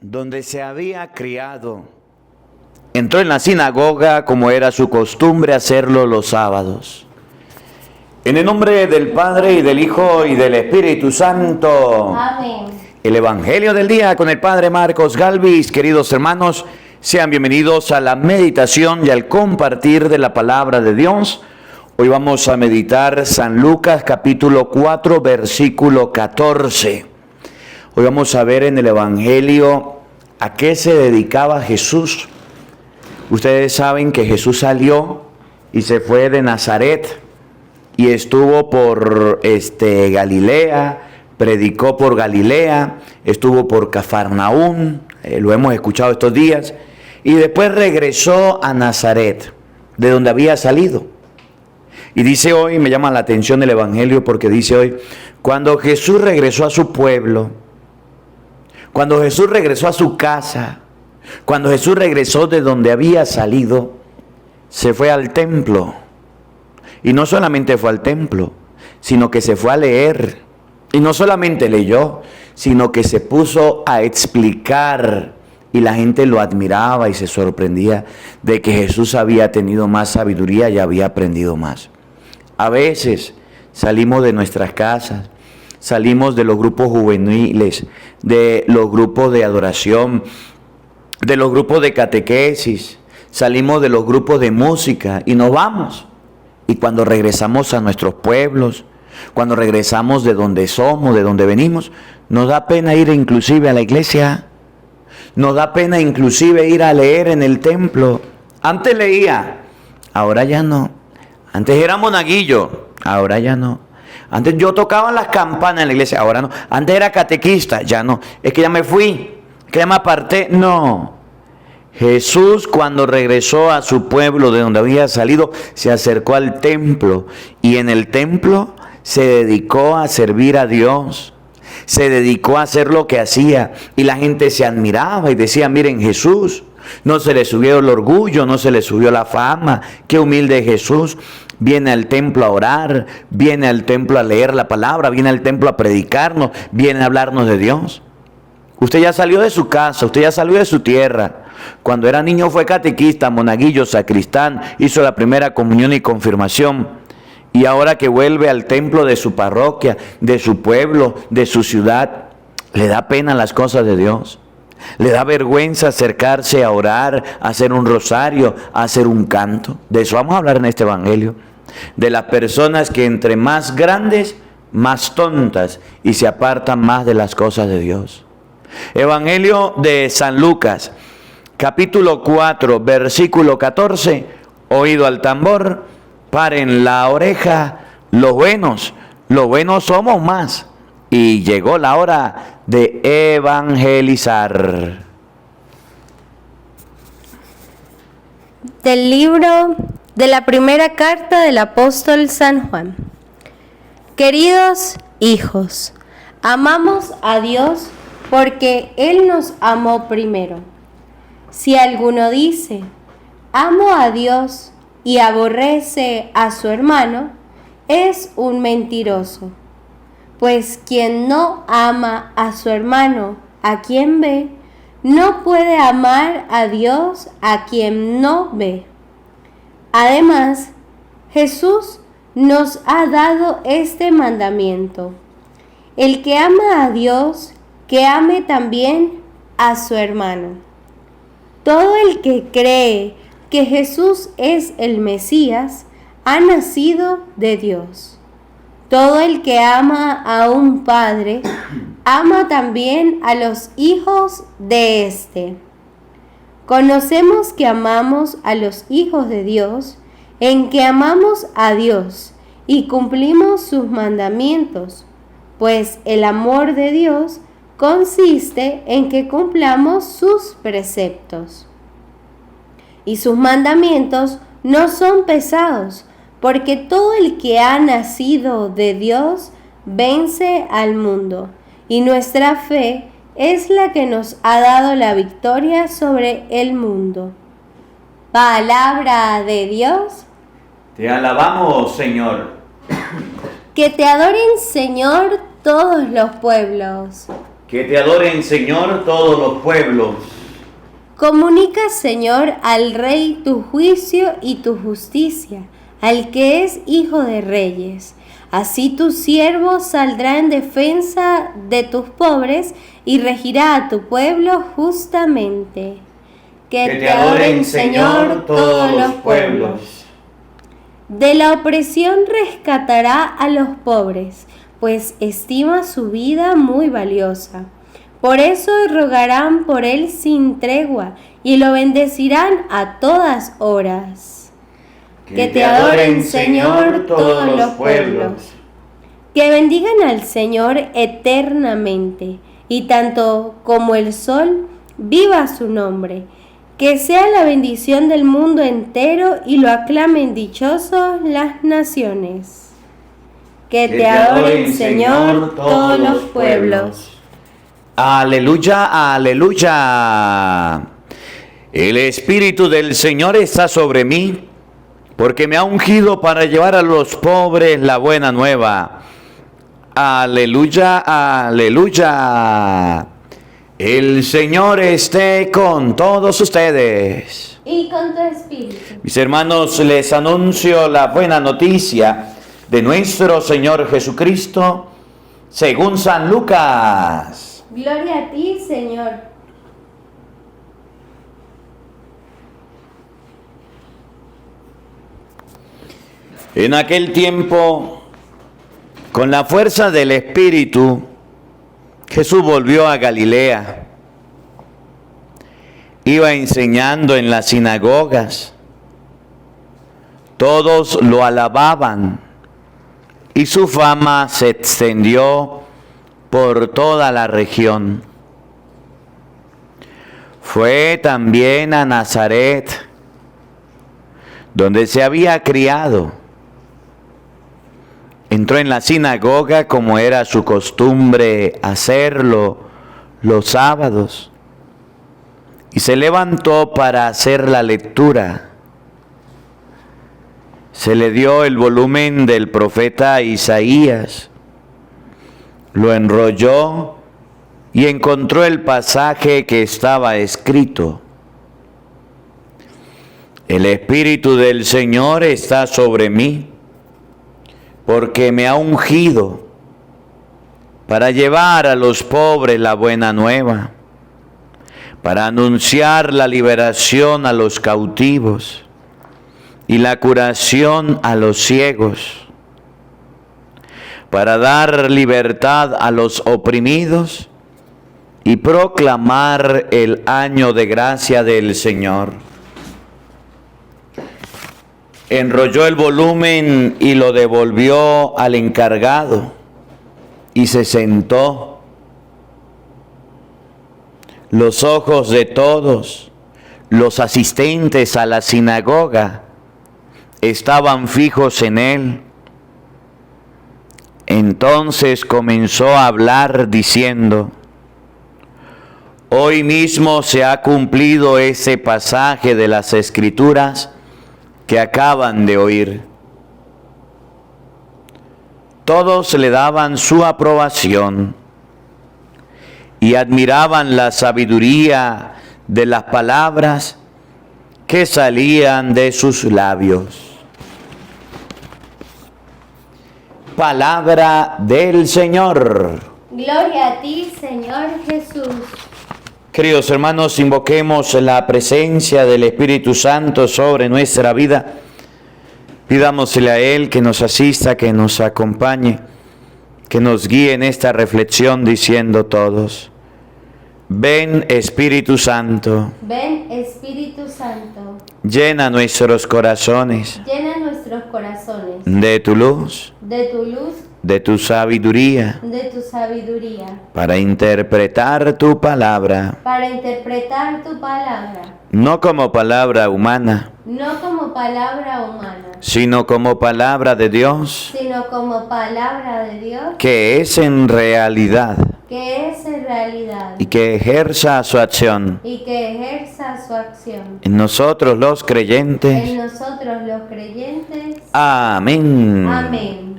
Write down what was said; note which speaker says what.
Speaker 1: donde se había criado. Entró en la sinagoga como era su costumbre hacerlo los sábados. En el nombre del Padre y del Hijo y del Espíritu Santo.
Speaker 2: Amén.
Speaker 1: El Evangelio del día con el Padre Marcos Galvis. Queridos hermanos, sean bienvenidos a la meditación y al compartir de la palabra de Dios. Hoy vamos a meditar San Lucas capítulo 4 versículo 14. Hoy vamos a ver en el Evangelio a qué se dedicaba Jesús. Ustedes saben que Jesús salió y se fue de Nazaret y estuvo por Galilea, predicó por Galilea, estuvo por Cafarnaún, lo hemos escuchado estos días, y después regresó a Nazaret, de donde había salido. Y dice hoy, me llama la atención el Evangelio porque dice hoy, cuando Jesús regresó a su pueblo, cuando Jesús regresó a su casa, cuando Jesús regresó de donde había salido, se fue al templo. Y no solamente fue al templo, sino que se fue a leer. Y no solamente leyó, sino que se puso a explicar. Y la gente lo admiraba y se sorprendía de que Jesús había tenido más sabiduría y había aprendido más. A veces salimos de nuestras casas, salimos de los grupos juveniles, de los grupos de adoración, de los grupos de catequesis, salimos de los grupos de música y nos vamos. Y cuando regresamos a nuestros pueblos, cuando regresamos de donde somos, de donde venimos, nos da pena ir inclusive a la iglesia, nos da pena inclusive ir a leer en el templo. Antes leía, ahora ya no. Antes era monaguillo, ahora ya no. Antes yo tocaba las campanas en la iglesia, ahora no. Antes era catequista, ya no. Es que ya me fui, es que ya me aparté. No. Jesús, cuando regresó a su pueblo de donde había salido, se acercó al templo. Y en el templo se dedicó a servir a Dios. Se dedicó a hacer lo que hacía. Y la gente se admiraba y decía, miren, Jesús, no se le subió el orgullo, no se le subió la fama. Qué humilde Jesús. Viene al templo a orar, viene al templo a leer la palabra, viene al templo a predicarnos, viene a hablarnos de Dios. Usted ya salió de su casa, usted ya salió de su tierra. Cuando era niño fue catequista, monaguillo, sacristán, hizo la primera comunión y confirmación. Y ahora que vuelve al templo de su parroquia, de su pueblo, de su ciudad, le da pena las cosas de Dios. Le da vergüenza acercarse a orar, a hacer un rosario, a hacer un canto. De eso vamos a hablar en este Evangelio. De las personas que entre más grandes, más tontas y se apartan más de las cosas de Dios. Evangelio de San Lucas, capítulo 4, versículo 14. Oído al tambor, paren la oreja, los buenos somos más. Y llegó la hora de evangelizar.
Speaker 2: Del libro de la primera carta del apóstol San Juan. Queridos hijos, amamos a Dios porque Él nos amó primero. Si alguno dice, amo a Dios y aborrece a su hermano, es un mentiroso. Pues quien no ama a su hermano, a quien ve, no puede amar a Dios a quien no ve. Además, Jesús nos ha dado este mandamiento: el que ama a Dios, que ame también a su hermano. Todo el que cree que Jesús es el Mesías, ha nacido de Dios. Todo el que ama a un padre, ama también a los hijos de éste. Conocemos que amamos a los hijos de Dios, en que amamos a Dios y cumplimos sus mandamientos, pues el amor de Dios consiste en que cumplamos sus preceptos. Y sus mandamientos no son pesados, porque todo el que ha nacido de Dios vence al mundo, y nuestra fe es la que nos ha dado la victoria sobre el mundo. Palabra de Dios.
Speaker 1: Te alabamos, Señor.
Speaker 2: Que te adoren, Señor, todos los pueblos.
Speaker 1: Que te adoren, Señor, todos los pueblos.
Speaker 2: Comunica, Señor, al Rey tu juicio y tu justicia, al que es Hijo de Reyes. Así tu siervo saldrá en defensa de tus pobres y regirá a tu pueblo justamente.
Speaker 1: Que te adoren, Señor, todos los pueblos.
Speaker 2: De la opresión rescatará a los pobres, pues estima su vida muy valiosa. Por eso rogarán por él sin tregua y lo bendecirán a todas horas. Que te adoren, Señor, todos los pueblos. Que bendigan al Señor eternamente, y tanto como el sol, viva su nombre. Que sea la bendición del mundo entero y lo aclamen dichosos las naciones. Que te adoren, Señor, todos los pueblos.
Speaker 1: Aleluya, aleluya. El Espíritu del Señor está sobre mí, porque me ha ungido para llevar a los pobres la buena nueva. Aleluya, aleluya. El Señor esté con todos ustedes.
Speaker 2: Y con tu espíritu.
Speaker 1: Mis hermanos, les anuncio la buena noticia de nuestro Señor Jesucristo, según San Lucas.
Speaker 2: Gloria a ti, Señor.
Speaker 1: En aquel tiempo, con la fuerza del Espíritu, Jesús volvió a Galilea. Iba enseñando en las sinagogas. Todos lo alababan y su fama se extendió por toda la región. Fue también a Nazaret, donde se había criado. Entró en la sinagoga como era su costumbre hacerlo los sábados y se levantó para hacer la lectura. Se le dio el volumen del profeta Isaías, lo enrolló y encontró el pasaje que estaba escrito: El Espíritu del Señor está sobre mí, porque me ha ungido para llevar a los pobres la buena nueva, para anunciar la liberación a los cautivos y la curación a los ciegos, para dar libertad a los oprimidos y proclamar el año de gracia del Señor. Enrolló el volumen y lo devolvió al encargado y se sentó. Los ojos de todos los asistentes a la sinagoga estaban fijos en él. Entonces comenzó a hablar diciendo: Hoy mismo se ha cumplido ese pasaje de las Escrituras que acaban de oír. Todos le daban su aprobación y admiraban la sabiduría de las palabras que salían de sus labios. Palabra del Señor.
Speaker 2: Gloria a ti, Señor Jesús.
Speaker 1: Queridos hermanos, invoquemos la presencia del Espíritu Santo sobre nuestra vida. Pidámosle a Él que nos asista, que nos acompañe, que nos guíe en esta reflexión diciendo todos: Ven, Espíritu Santo.
Speaker 2: Ven, Espíritu Santo.
Speaker 1: Llena nuestros corazones
Speaker 2: Llena nuestros corazones
Speaker 1: de tu luz,
Speaker 2: de tu luz,
Speaker 1: de tu sabiduría,
Speaker 2: de tu sabiduría,
Speaker 1: para interpretar tu palabra,
Speaker 2: para interpretar tu palabra,
Speaker 1: no como palabra humana,
Speaker 2: no como palabra humana,
Speaker 1: sino como palabra de Dios,
Speaker 2: sino como palabra de Dios,
Speaker 1: que es en realidad
Speaker 2: que es en realidad
Speaker 1: y que ejerza su acción
Speaker 2: y que ejerza su acción
Speaker 1: en nosotros los creyentes.
Speaker 2: en nosotros los creyentes.
Speaker 1: Amén.
Speaker 2: Amén.